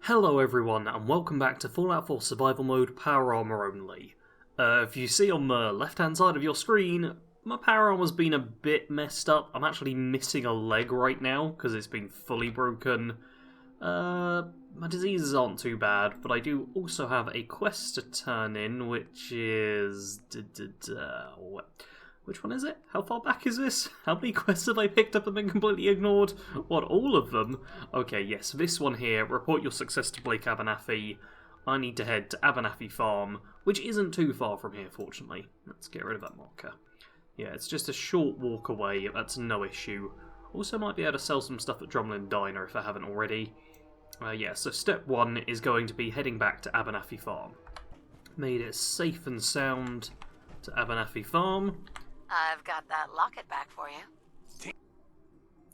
Hello everyone, and welcome back to Fallout 4 Survival Mode Power Armour Only. If you see on the left-hand side of your screen, my power armor's been a bit messed up. I'm actually missing a leg right now, because it's been fully broken. My diseases aren't too bad, but I do also have a quest to turn in, which is... Which one is it? How far back is this? How many quests have I picked up and been completely ignored? What, all of them? Okay, yes, this one here. Report your success to Blake Abernathy. I need to head to Abernathy Farm, which isn't too far from here, fortunately. Let's get rid of that marker. Yeah, it's just a short walk away. That's no issue. Also might be able to sell some stuff at Drumlin Diner if I haven't already. Yeah, so step one is going to be heading back to Abernathy Farm. Made it safe and sound to Abernathy Farm. I've got that locket back for you.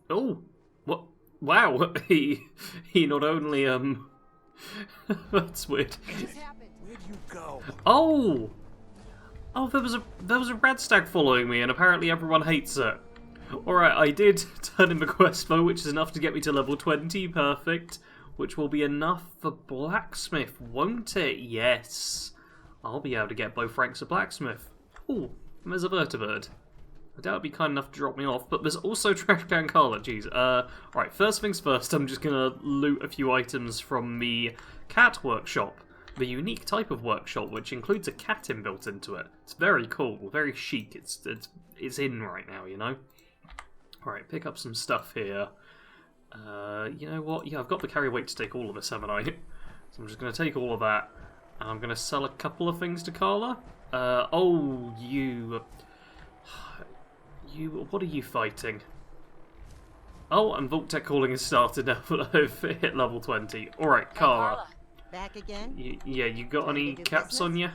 Oh, what? Wow, he not only, that's weird. Where'd you go? Oh, there was a red stag following me, and apparently everyone hates it. Alright, I did turn in the quest though, which is enough to get me to level 20, perfect. Which will be enough for blacksmith, won't it? Yes. I'll be able to get both ranks of blacksmith. Ooh, there's a vertibird. I doubt it'd be kind enough to drop me off, but there's also Trash Can Carla, jeez. Alright, first things first, I'm just gonna loot a few items from the cat workshop. The unique type of workshop, which includes a cat inbuilt into it. It's very cool, very chic, it's in right now, you know? Alright, pick up some stuff here. You know what? Yeah, I've got the carry weight to take all of this, haven't I? So I'm just going to take all of that, and I'm going to sell a couple of things to Carla. Oh, you... What are you fighting? Oh, and Voltec calling has started now that I've hit level 20. Alright, Carla. Back again? Yeah, you got any caps on you?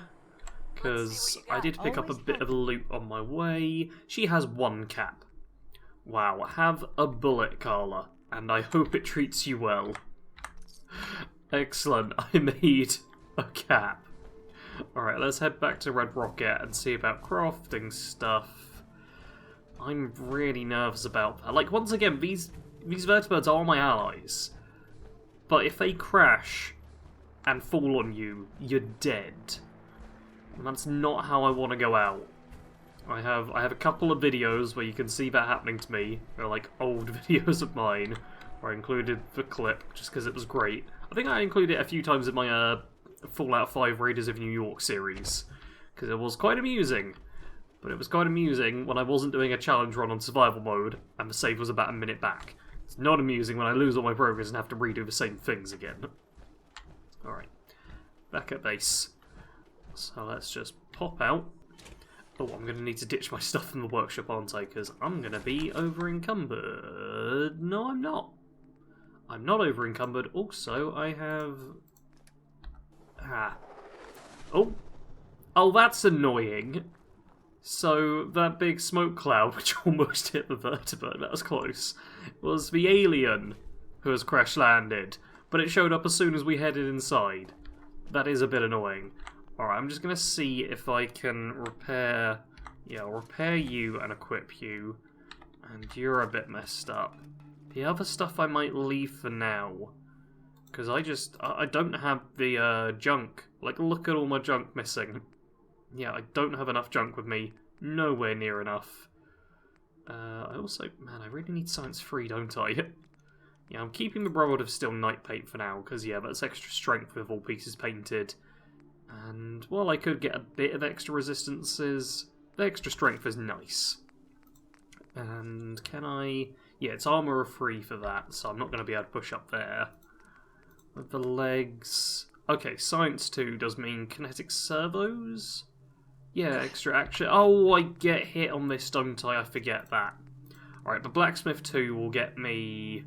Because I did pick up a bit of loot on my way. She has one cap. Wow, have a bullet, Carla. And I hope it treats you well. Excellent, I made a cap. Alright, let's head back to Red Rocket and see about crafting stuff. I'm really nervous about that. Like, once again, these vertibirds are my allies. But if they crash and fall on you, you're dead. And that's not how I want to go out. I have a couple of videos where you can see that happening to me. They're like old videos of mine where I included the clip just because it was great. I think I included it a few times in my Fallout 5 Raiders of New York series because it was quite amusing. But it was quite amusing when I wasn't doing a challenge run on survival mode and the save was about a minute back. It's not amusing when I lose all my progress and have to redo the same things again. Alright, back at base. So let's just pop out. Oh, I'm going to need to ditch my stuff in the workshop, aren't I? Because I'm going to be over-encumbered. No, I'm not. I'm not over-encumbered. Also, I have... Oh, that's annoying. So, that big smoke cloud, which almost hit the vertibird, that was close, was the alien who has crash-landed. But it showed up as soon as we headed inside. That is a bit annoying. Alright, I'm just going to see if I can repair... Yeah, I'll repair you and equip you. And you're a bit messed up. The other stuff I might leave for now. Because I don't have the junk. Like, look at all my junk missing. Yeah, I don't have enough junk with me. Nowhere near enough. I also... Man, I really need science free, don't I? Yeah, I'm keeping the Brotherhood of Steel Night Paint for now. Because, yeah, that's extra strength with all pieces painted. And, well, I could get a bit of extra resistances. The extra strength is nice. And can I... Yeah, it's armour free for that, so I'm not going to be able to push up there. With the legs... Okay, science 2 does mean kinetic servos? Yeah, extra action. Oh, I get hit on this, don't I? I forget that. Alright, but Blacksmith 2 will get me...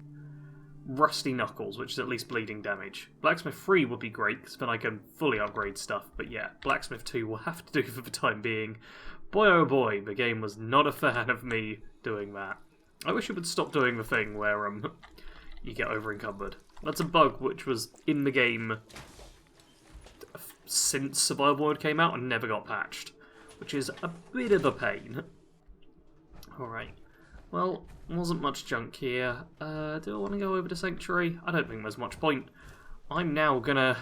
Rusty Knuckles, which is at least bleeding damage. Blacksmith 3 would be great, because then I can fully upgrade stuff, but yeah, Blacksmith 2 will have to do for the time being. Boy oh boy, the game was not a fan of me doing that. I wish it would stop doing the thing where you get over-encumbered. That's a bug which was in the game since Survival Mode came out and never got patched, which is a bit of a pain. Alright. Well, wasn't much junk here. Do I want to go over to Sanctuary? I don't think there's much point. I'm now gonna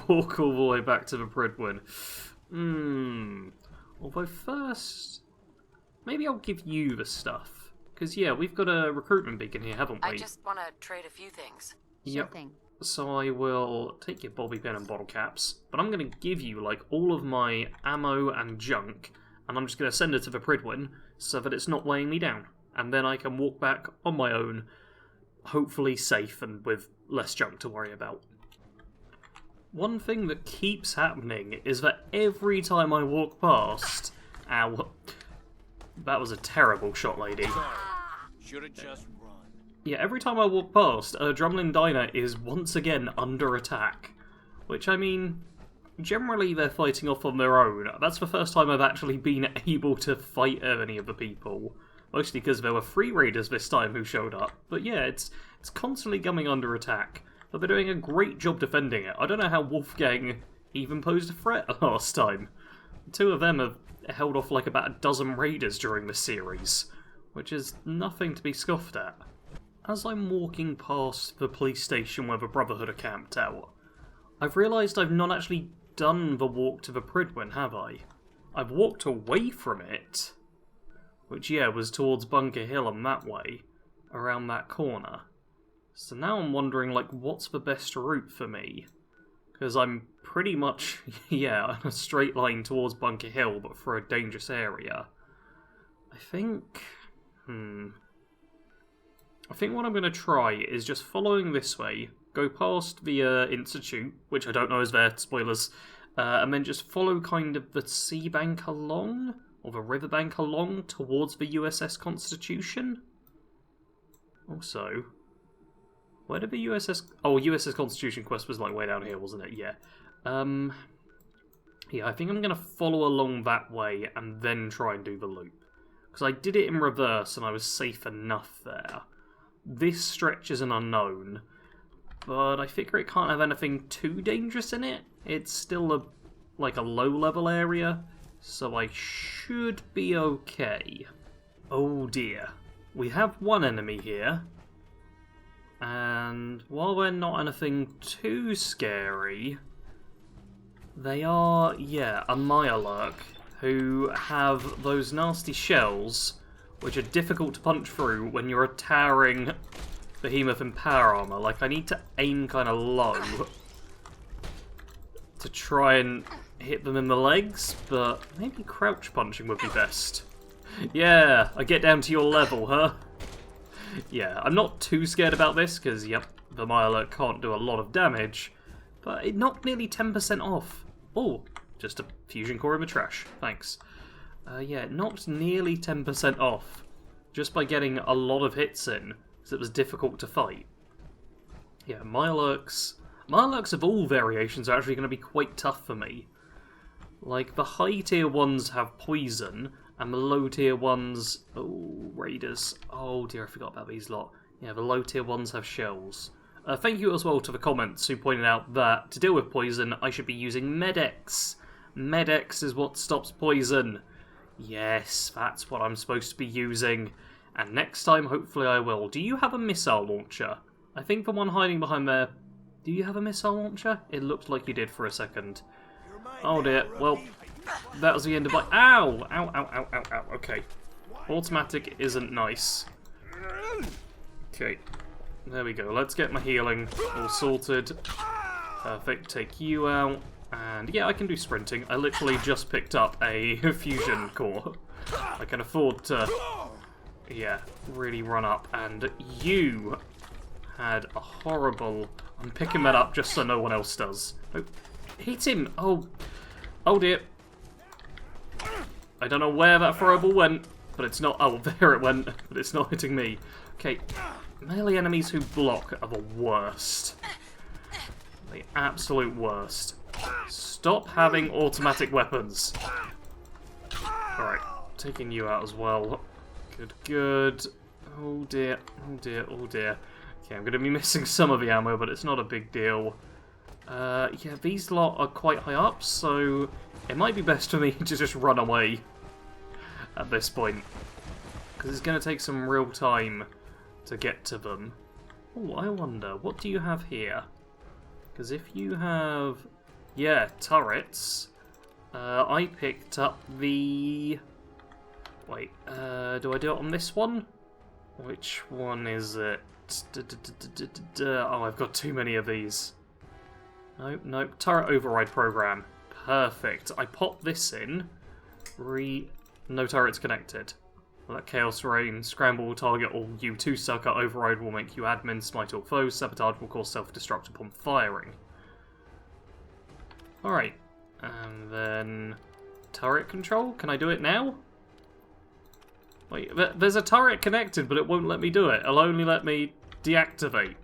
walk all the way back to the Pridwin. Although first, maybe I'll give you the stuff. Because, yeah, we've got a recruitment beacon here, haven't we? I just want to trade a few things. Sure thing. So I will take your bobby pin and bottle caps, but I'm going to give you, like, all of my ammo and junk, and I'm just going to send it to the Pridwin so that it's not weighing me down. And then I can walk back on my own, hopefully safe and with less junk to worry about. One thing that keeps happening is that every time I walk past... Ow. That was a terrible shot, lady. Should have just run. Yeah, every time I walk past, Drumlin Diner is once again under attack. Which, I mean, generally they're fighting off on their own. That's the first time I've actually been able to fight any of the people. Mostly because there were free raiders this time who showed up. But yeah, it's constantly coming under attack. But they're doing a great job defending it. I don't know how Wolfgang even posed a threat last time. The two of them have held off like about a dozen raiders during the series, which is nothing to be scoffed at. As I'm walking past the police station where the Brotherhood are camped out, I've realised I've not actually done the walk to the Pridwin, have I? I've walked away from it, which, yeah, was towards Bunker Hill and that way, around that corner. So now I'm wondering, like, what's the best route for me? Because I'm pretty much, yeah, on a straight line towards Bunker Hill, but for a dangerous area. I think what I'm going to try is just following this way, go past the Institute, which I don't know is there, spoilers, and then just follow kind of the sea bank along, or the riverbank along, towards the USS Constitution. Also, where did the USS... Oh, USS Constitution quest was like way down here, wasn't it? Yeah. Yeah, I think I'm going to follow along that way and then try and do the loop. Because I did it in reverse and I was safe enough there. This stretch is an unknown, but I figure it can't have anything too dangerous in it. It's still like a low-level area, so I should be okay. Oh dear. We have one enemy here. And while they're not anything too scary, they are, yeah, a Mirelurk, who have those nasty shells, which are difficult to punch through when you're a towering behemoth in power armor. Like, I need to aim kind of low to try and hit them in the legs, but maybe crouch punching would be best. Yeah, I get down to your level, huh? Yeah, I'm not too scared about this, because, yep, the Mirelurk can't do a lot of damage, but it knocked nearly 10% off. Oh, just a fusion core in the trash, thanks. Yeah, it knocked nearly 10% off, just by getting a lot of hits in, because it was difficult to fight. Yeah, Mirelurks of all variations are actually going to be quite tough for me. Like, the high tier ones have poison, and the low tier ones... Oh, raiders. Oh dear, I forgot about these lot. Yeah, the low tier ones have shells. Thank you as well to the comments who pointed out that to deal with poison, I should be using Med-X. Med-X is what stops poison. Yes, that's what I'm supposed to be using. And next time, hopefully I will. Do you have a missile launcher? I think the one hiding behind there... Do you have a missile launcher? It looked like you did for a second. Oh dear, well, that was the end of my... Ow! Ow, ow, ow, ow, ow. Okay. Automatic isn't nice. Okay. There we go. Let's get my healing all sorted. Perfect. Take you out. And yeah, I can do sprinting. I literally just picked up a fusion core. I can afford to, yeah, really run up. And you had a horrible... I'm picking that up just so no one else does. Oh, hit him! Oh, oh dear. I don't know where that throwable went, but it's not... Oh, there it went, but it's not hitting me. Okay, melee enemies who block are the worst. The absolute worst. Stop having automatic weapons. Alright, taking you out as well. Good, good. Oh dear, oh dear, oh dear. Okay, I'm going to be missing some of the ammo, but it's not a big deal. Yeah, these lot are quite high up, so it might be best for me to just run away at this point. Because it's going to take some real time to get to them. Oh, I wonder, what do you have here? Because if you have, yeah, turrets, I picked up the... Wait, do I do it on this one? Which one is it? Oh, I've got too many of these. Nope, nope. Turret override program. Perfect. I pop this in. No turrets connected. Let Chaos Rain. Scramble will target all U2 sucker. Override will make you admin. Smite all foes. Sabotage will cause self-destruct upon firing. Alright. And then... turret control? Can I do it now? Wait, there's a turret connected, but it won't let me do it. It'll only let me deactivate.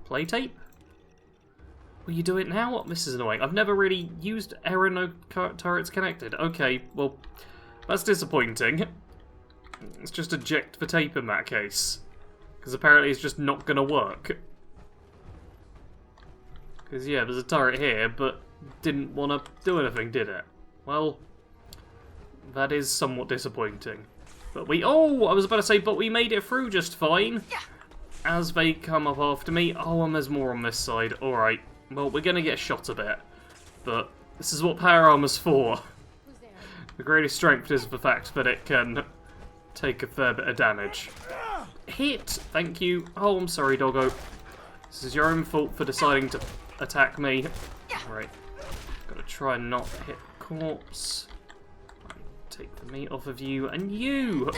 Play tape? Will you do it now? This is annoying. I've never really used error no turrets connected. Okay, well, that's disappointing. Let's just eject the tape in that case. Because apparently it's just not going to work. Because, yeah, there's a turret here, but didn't want to do anything, did it? Well... that is somewhat disappointing. But we... oh, I was about to say, but we made it through just fine. As they come up after me. Oh, and there's more on this side. Alright. Well, we're going to get shot a bit. But this is what power armor's for. The greatest strength is the fact that it can take a fair bit of damage. Hit! Thank you. Oh, I'm sorry, doggo. This is your own fault for deciding to attack me. Alright. Gotta try and not hit the corpse. Take the meat off of you, and you!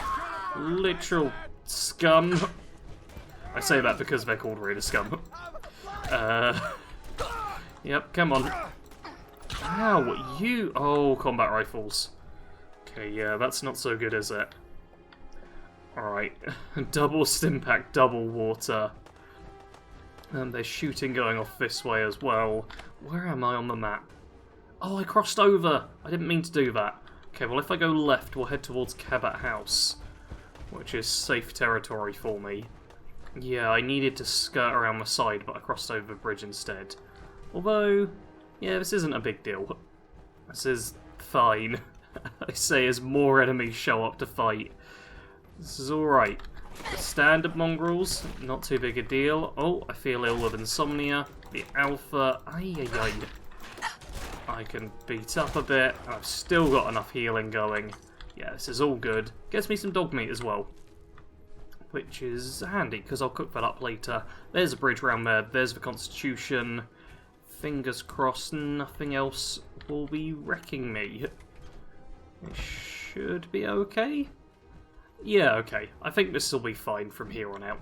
Literal scum. I say that because they're called Raider scum. Yep, come on. Ow, you! Oh, combat rifles. Okay, yeah, that's not so good, is it? Alright. Double stimpack, double water. And there's shooting going off this way as well. Where am I on the map? Oh, I crossed over! I didn't mean to do that. Okay, well if I go left, we'll head towards Cabot House, which is safe territory for me. Yeah, I needed to skirt around the side, but I crossed over the bridge instead. Although, yeah, this isn't a big deal. This is fine. I say as more enemies show up to fight. This is alright. The standard mongrels, not too big a deal. Oh, I feel ill with insomnia. The alpha, ay. I can beat up a bit, and I've still got enough healing going. Yeah, this is all good. Gets me some dog meat as well, which is handy, because I'll cook that up later. There's a bridge around there, there's the Constitution. Fingers crossed nothing else will be wrecking me. It should be okay. Yeah, okay. I think this will be fine from here on out.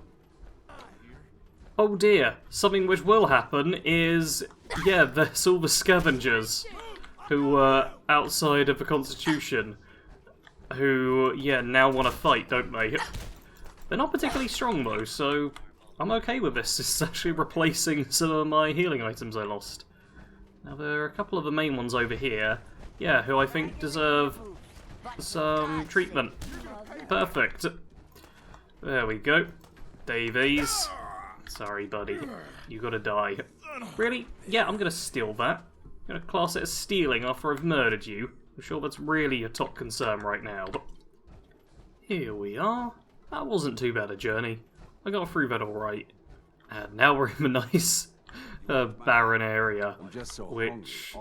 Oh dear, something which will happen is, yeah, there's all the scavengers who were outside of the Constitution who, yeah, now want to fight, don't they? They're not particularly strong though, so I'm okay with this. It's actually replacing some of my healing items I lost. Now there are a couple of the main ones over here, yeah, who I think deserve some treatment. Perfect. There we go. Davies. Sorry, buddy. You gotta die. Really? Yeah, I'm gonna steal that. I'm gonna class it as stealing after I've murdered you. I'm sure that's really your top concern right now. Here we are. That wasn't too bad a journey. I got through that alright. And now we're in a nice barren area. Which...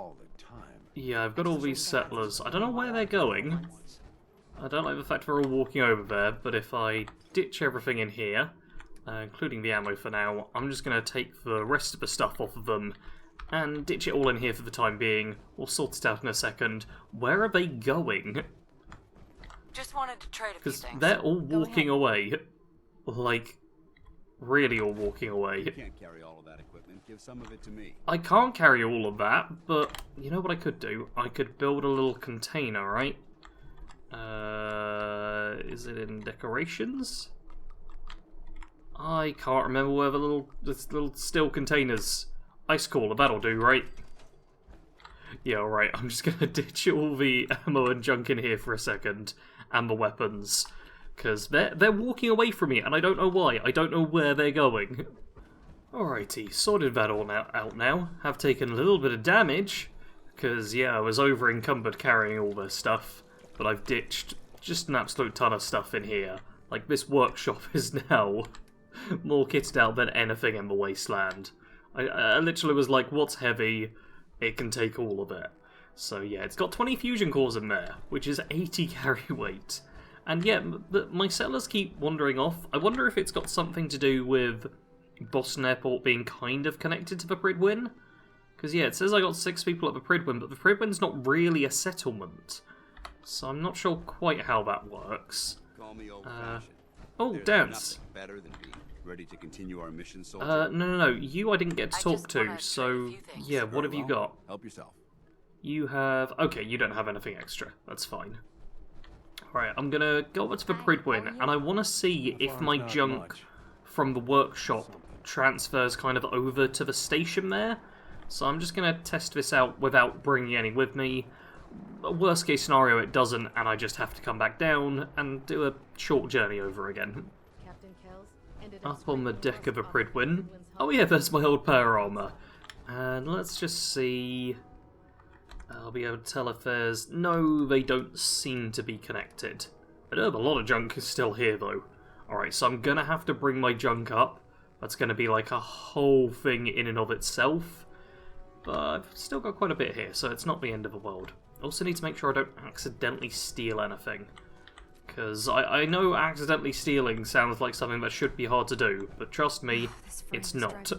yeah, I've got all these settlers. I don't know where they're going. I don't like the fact we're all walking over there, but if I ditch everything in here, including the ammo for now, I'm just going to take the rest of the stuff off of them and ditch it all in here for the time being. We'll sort it out in a second. Where are they going? Just wanted to trade a few Because things. they're all walking away. Like, really all walking away. You can't carry all of that equipment. Give some of it to me. I can't carry all of that, but you know what I could do? I could build a little container, right? Is it in decorations? I can't remember where the little steel containers. Ice cooler, that'll do, right? Yeah, alright, I'm just gonna ditch all the ammo and junk in here for a second, and the weapons. Because they're walking away from me, and I don't know why. I don't know where they're going. Alrighty, sorted that all out now. Have taken a little bit of damage, because, yeah, I was over-encumbered carrying all this stuff. But I've ditched just an absolute ton of stuff in here. Like, this workshop is now more kitted out than anything in the Wasteland. I literally was like, what's heavy? It can take all of it. So yeah, it's got 20 fusion cores in there, which is 80 carry weight. And yeah, my settlers keep wandering off. I wonder if it's got something to do with Boston Airport being kind of connected to the Pridwin. Because yeah, it says I got 6 people at the Pridwin, but the Pridwin's not really a settlement. So I'm not sure quite how that works. Call me old-fashioned. Oh, There's Dance. nothing better than being ready to continue our mission, soldier. No, you I didn't get to I talk just to, wanna trade so a few things. yeah, what have you got? Help yourself. You have... Okay, you don't have anything extra. That's fine. Alright, I'm gonna go over to the Pridwin, and I want to see if my junk from the workshop transfers kind of over to the station there. So I'm just gonna test this out without bringing any with me. Worst case scenario, it doesn't, and I just have to come back down and do a short journey over again. Up on the deck of a Pridwin. Oh yeah, there's my old power armour. And let's just see... I'll be able to tell if there's... No, they don't seem to be connected. A lot of junk is still here, though. Alright, so I'm gonna have to bring my junk up. That's gonna be like a whole thing in and of itself. But I've still got quite a bit here, so it's not the end of the world. Also need to make sure I don't accidentally steal anything. Because I know accidentally stealing sounds like something that should be hard to do, but trust me, it's not.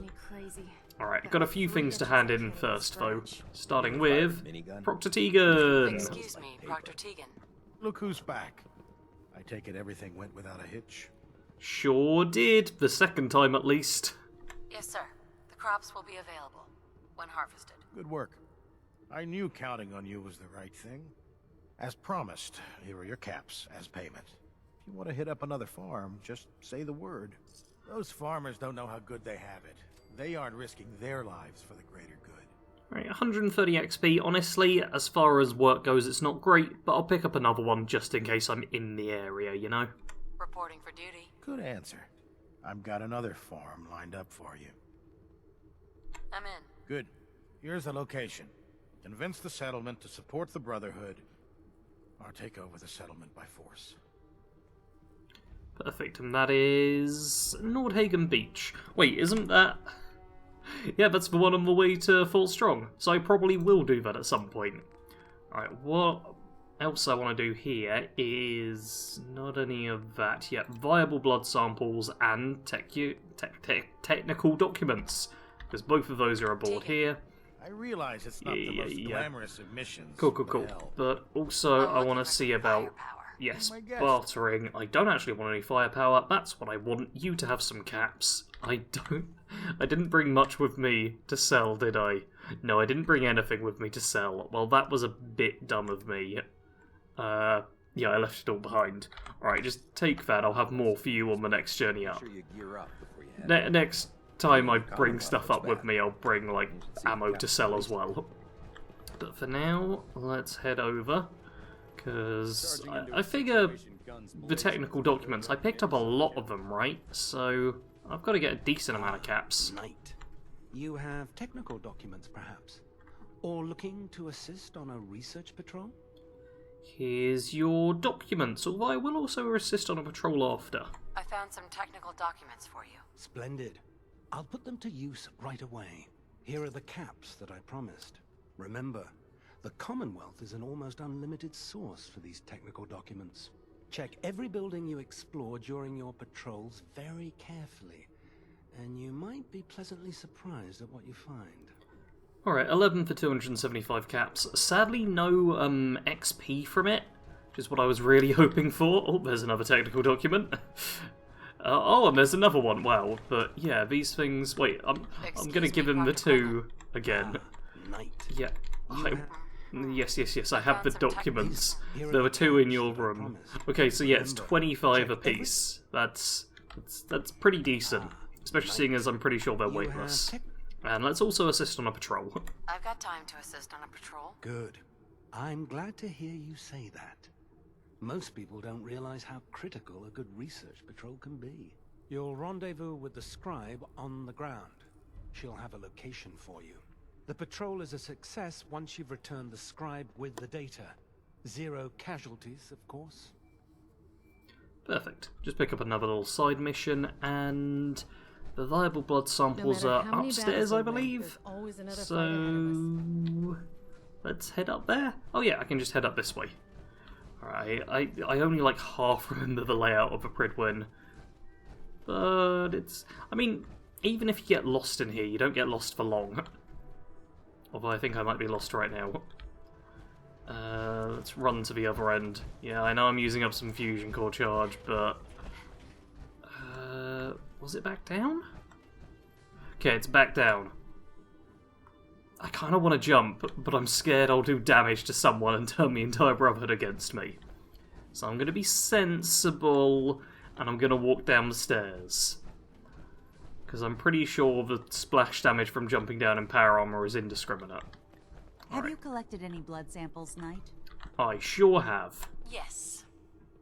Alright, got a few things to hand in first, though. Starting with Proctor Tegan. Excuse me, Proctor Tegan. Look who's back. I take it everything went without a hitch. Sure did, the second time at least. Yes, sir. The crops will be available when harvested. Good work. I knew counting on you was the right thing. As promised, here are your caps as payment. If you want to hit up another farm, just say the word. Those farmers don't know how good they have it. They aren't risking their lives for the greater good. Right, 130 XP. Honestly, as far as work goes, it's not great, but I'll pick up another one just in case I'm in the area, you know? Reporting for duty. Good answer. I've got another farm lined up for you. I'm in. Good. Here's the location. Convince the settlement to support the Brotherhood, or take over the settlement by force. Perfect, and that is Nordhagen Beach. Wait, isn't that... Yeah, that's the one on the way to Full Strong, so I probably will do that at some point. Alright, what else I want to do here is not any of that yet. Viable blood samples and technical documents, because both of those are aboard here. I realize it's not the most glamorous of missions. Cool. hell, But also, I want to looking for see some about... firepower. Yes, my guess. bartering. I don't actually want any firepower. That's what I want. You to have some caps. I didn't bring much with me to sell, did I? No, I didn't bring anything with me to sell. Well, that was a bit dumb of me. Yeah, I left it all behind. Alright, just take that. I'll have more for you on the next journey up. Sure you gear up before you head. Next time I bring stuff up with me, I'll bring, like, ammo to sell as well. But for now, let's head over. Because I figure the technical documents, I picked up a lot of them, right? So I've got to get a decent amount of caps. Knight. You have technical documents, perhaps? Or looking to assist on a research patrol? Here's your documents, although I will also assist on a patrol after. I found some technical documents for you. Splendid. I'll put them to use right away. Here are the caps that I promised. Remember, the Commonwealth is an almost unlimited source for these technical documents. Check every building you explore during your patrols very carefully, and you might be pleasantly surprised at what you find. Alright, 11 for 275 caps. Sadly, no XP from it, which is what I was really hoping for. Oh, there's another technical document. Oh, and there's another one. Wow. But yeah, these things... Wait, I'm going to give him the two again. Knight. Yeah. Yes, I have the found some documents. Here are There were the two in caps your that I room. promised. Okay, so yeah, it's Remember, 25 check apiece. That's pretty decent. Especially seeing as I'm pretty sure they're You weightless. have And let's also assist on a patrol. I've got time to assist on a patrol. Good. I'm glad to hear you say that. Most people don't realize how critical a good research patrol can be. You'll rendezvous with the scribe on the ground. She'll have a location for you. The patrol is a success once you've returned the scribe with the data. 0 casualties, of course. Perfect. Just pick up another little side mission, and The viable blood samples matter are how many upstairs, battles I we win, believe. there's always another fight ahead of us. So let's head up there. Oh yeah, I can just head up this way. Alright, I only like half remember the layout of a Pridwin. But it's... I mean, even if you get lost in here, you don't get lost for long. Although I think I might be lost right now. Let's run to the other end. Yeah, I know I'm using up some fusion core charge, but... was it back down? Okay, it's back down. I kind of want to jump, but I'm scared I'll do damage to someone and turn the entire Brotherhood against me. So I'm going to be sensible, and I'm going to walk down the stairs. Because I'm pretty sure the splash damage from jumping down in power armor is indiscriminate. Have you collected any blood samples, Knight? I sure have. Yes.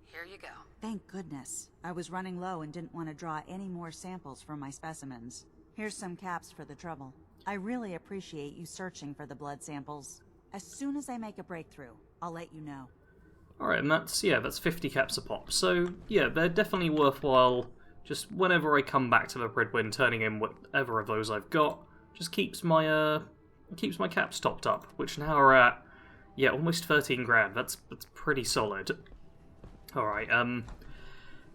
Here you go. Thank goodness. I was running low and didn't want to draw any more samples from my specimens. Here's some caps for the trouble. I really appreciate you searching for the blood samples. As soon as I make a breakthrough, I'll let you know. Alright, and that's 50 caps a pop. So, yeah, they're definitely worthwhile. Just whenever I come back to the Pridwin, turning in whatever of those I've got, just keeps my caps topped up, which now are at, yeah, almost 13 grand. That's pretty solid. Alright,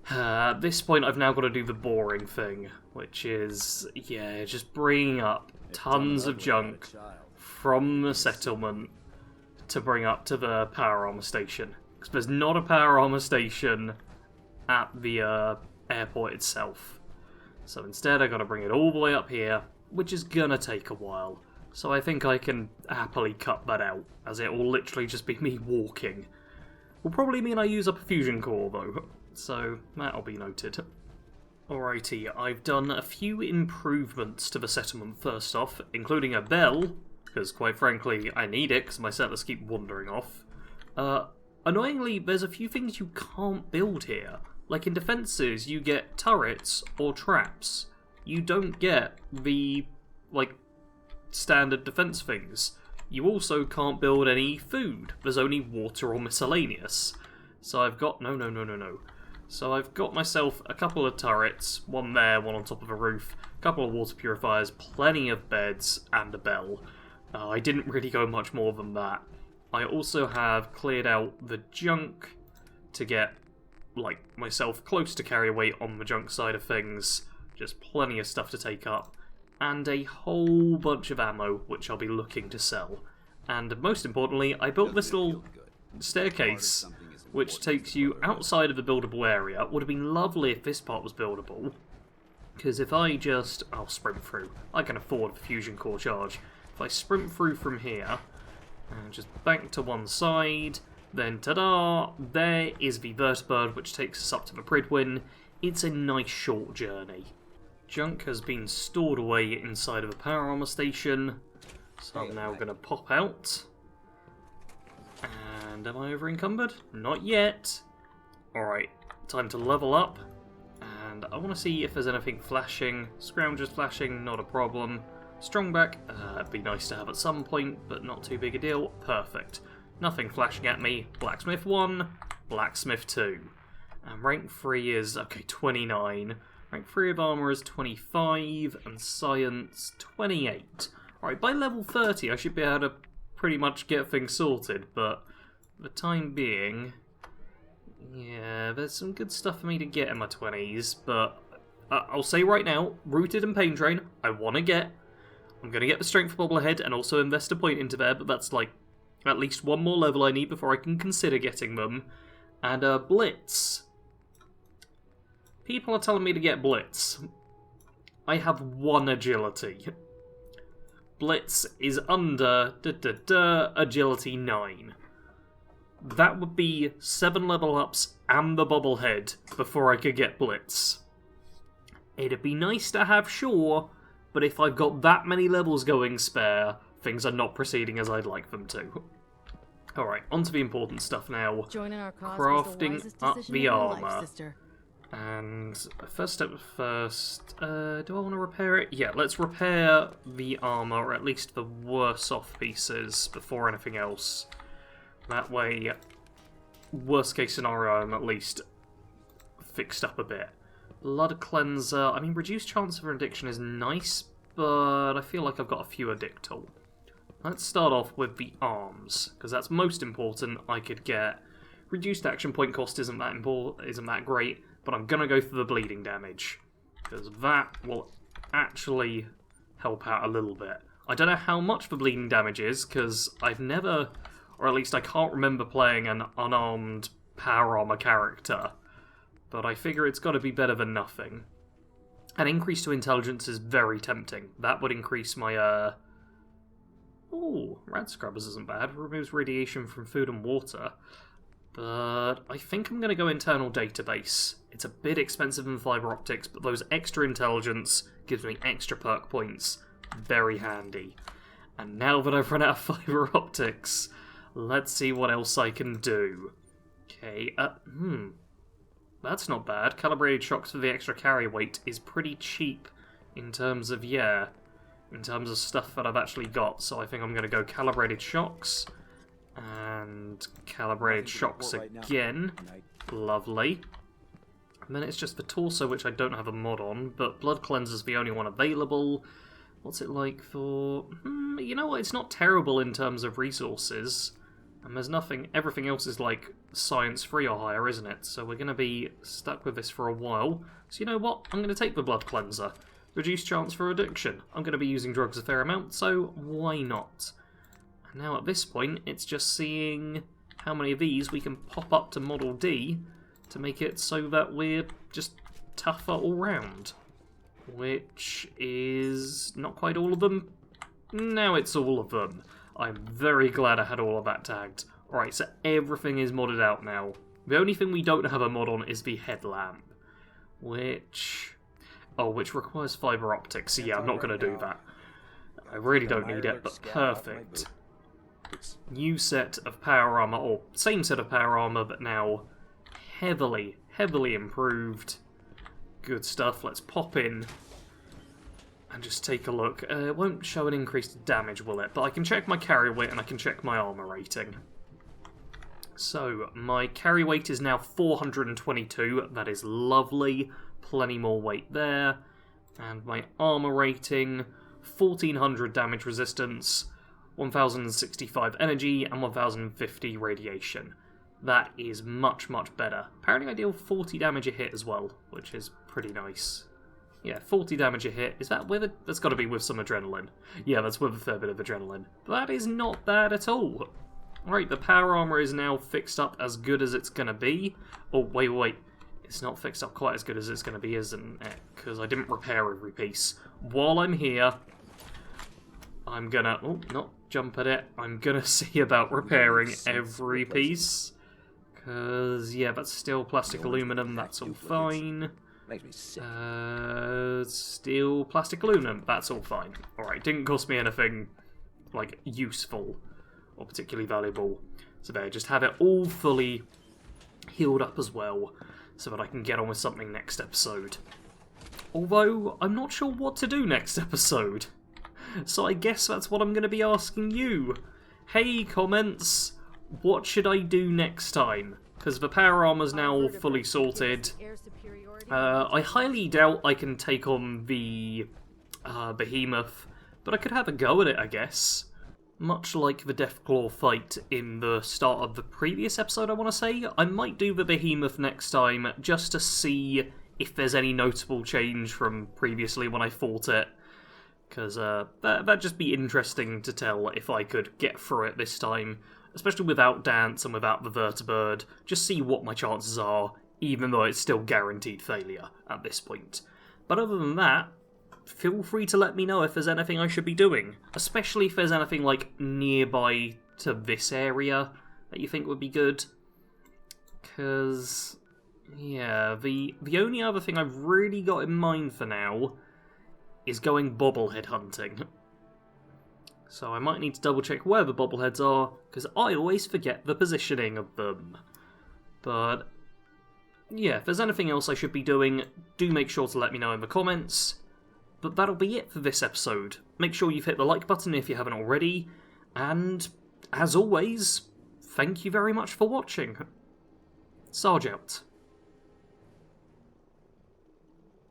at this point I've now got to do the boring thing, which is, yeah, just bringing up tons of junk from the settlement to bring up to the power armor station. Because there's not a power armor station at the airport itself. So instead I got to bring it all the way up here, which is gonna take a while. So I think I can happily cut that out, as it will literally just be me walking. Will probably mean I use up a fusion core though, so that'll be noted. Alrighty, I've done a few improvements to the settlement first off, including a bell, because quite frankly I need it because my settlers keep wandering off. Annoyingly, there's a few things you can't build here. Like in defences, you get turrets or traps. You don't get the, like, standard defence things. You also can't build any food. There's only water or miscellaneous. So I've got... No. So I've got myself a couple of turrets, one there, one on top of a roof, a couple of water purifiers, plenty of beds, and a bell. I didn't really go much more than that. I also have cleared out the junk to get, like, myself close to carry weight on the junk side of things. Just plenty of stuff to take up. And a whole bunch of ammo, which I'll be looking to sell. And most importantly, I built this little staircase, which takes you outside of the buildable area. It would have been lovely if this part was buildable. Because if I just... I'll sprint through. I can afford a fusion core charge. If I sprint through from here, and just bank to one side, then ta-da! There is the vertibird, which takes us up to the Pridwin. It's a nice short journey. Junk has been stored away inside of a power armor station, so I'm now going to pop out. And am I over encumbered? Not yet. Alright, time to level up. And I want to see if there's anything flashing. Scrounger's flashing, not a problem. Strongback, it'd be nice to have at some point, but not too big a deal. Perfect. Nothing flashing at me. Blacksmith 1, Blacksmith 2. And rank 3 is, okay, 29. Rank 3 of armour is 25, and science 28. Alright, by level 30 I should be able to pretty much get things sorted, but for the time being, yeah, there's some good stuff for me to get in my 20s, but I'll say right now, Rooted and Pain Drain, I want to get. I'm going to get the Strength Bobblehead and also invest a point into there, but that's like at least one more level I need before I can consider getting them. And Blitz. People are telling me to get Blitz. I have 1 agility. Blitz is under agility 9. That would be 7 level ups and the bobblehead before I could get Blitz. It'd be nice to have, sure, but if I've got that many levels going spare, things are not proceeding as I'd like them to. Alright, on to the important stuff now. Joining our cause Crafting was the up wisest the decision of your armour. life, sister. And first step first, do I want to repair it? Yeah, let's repair the armour, or at least the worse off pieces, before anything else. That way, worst case scenario, I'm at least fixed up a bit. Blood cleanser. I mean, reduced chance of addiction is nice, but I feel like I've got a few addictal. Let's start off with the arms, because that's most important. I could get reduced action point cost isn't that great, but I'm gonna go for the bleeding damage, because that will actually help out a little bit. I don't know how much the bleeding damage is, because I've never, or at least I can't remember playing an unarmed power armor character, but I figure it's got to be better than nothing. An increase to intelligence is very tempting. That would increase my, Ooh, rad scrubbers isn't bad. Removes radiation from food and water. But I think I'm going to go internal database. It's a bit expensive than fiber optics, but those extra intelligence gives me extra perk points. Very handy. And now that I've run out of fiber optics, let's see what else I can do. Okay, that's not bad. Calibrated shocks for the extra carry weight is pretty cheap in terms of, in terms of stuff that I've actually got. So I think I'm going to go calibrated shocks. And calibrated shocks again. Lovely. And then it's just the torso, which I don't have a mod on, but blood cleanser's the only one available. What's it like for... you know what, it's not terrible in terms of resources. And there's nothing... everything else is like science free or higher, isn't it? So we're going to be stuck with this for a while. So you know what, I'm going to take the blood cleanser. Reduced chance for addiction. I'm going to be using drugs a fair amount, so why not? Now at this point, it's just seeing how many of these we can pop up to Model D to make it so that we're just tougher all round. Which is not quite all of them. Now it's all of them. I'm very glad I had all of that tagged. Alright, so everything is modded out now. The only thing we don't have a mod on is the headlamp. Which requires fiber optics, so yeah, I'm not going to do that. I really don't need it, but perfect. New set of power armor, or same set of power armor, but now heavily improved. Good stuff. Let's pop in and just take a look. It won't show an increased damage, will it? But I can check my carry weight and I can check my armor rating. So, my carry weight is now 422. That is lovely. Plenty more weight there. And my armor rating, 1400 damage resistance, 1065 energy, and 1050 radiation. That is much better. Apparently I deal 40 damage a hit as well, which is pretty nice. Yeah, 40 damage a hit. Is that with it? That's got to be with some adrenaline. Yeah, that's with a fair bit of adrenaline. But that is not bad at all. Alright, the power armor is now fixed up as good as it's going to be. Oh, wait. It's not fixed up quite as good as it's going to be, isn't it? Because I didn't repair every piece. While I'm here, I'm gonna... oh, not jump at it. I'm gonna see about repairing every piece. Because, yeah, that's still plastic aluminum. That's all fine. Steel plastic aluminum. That's all fine. Alright, didn't cost me anything, like, useful or particularly valuable. So there, just have it all fully healed up as well, so that I can get on with something next episode. Although, I'm not sure what to do next episode. So I guess that's what I'm going to be asking you. Hey, comments, what should I do next time? Because the power armor's now all fully sorted. I highly doubt I can take on the behemoth, but I could have a go at it, I guess. Much like the Deathclaw fight in the start of the previous episode, I want to say, I might do the behemoth next time just to see if there's any notable change from previously when I fought it. Because that'd just be interesting to tell if I could get through it this time, especially without Dance and without the vertibird. Just see what my chances are, even though it's still guaranteed failure at this point. But other than that, feel free to let me know if there's anything I should be doing, especially if there's anything like nearby to this area that you think would be good. Because, yeah, the only other thing I've really got in mind for now is going bobblehead hunting. So I might need to double check where the bobbleheads are, because I always forget the positioning of them. But yeah, if there's anything else I should be doing, do make sure to let me know in the comments. But that'll be it for this episode. Make sure you've hit the like button if you haven't already, and as always, thank you very much for watching. Sarge out.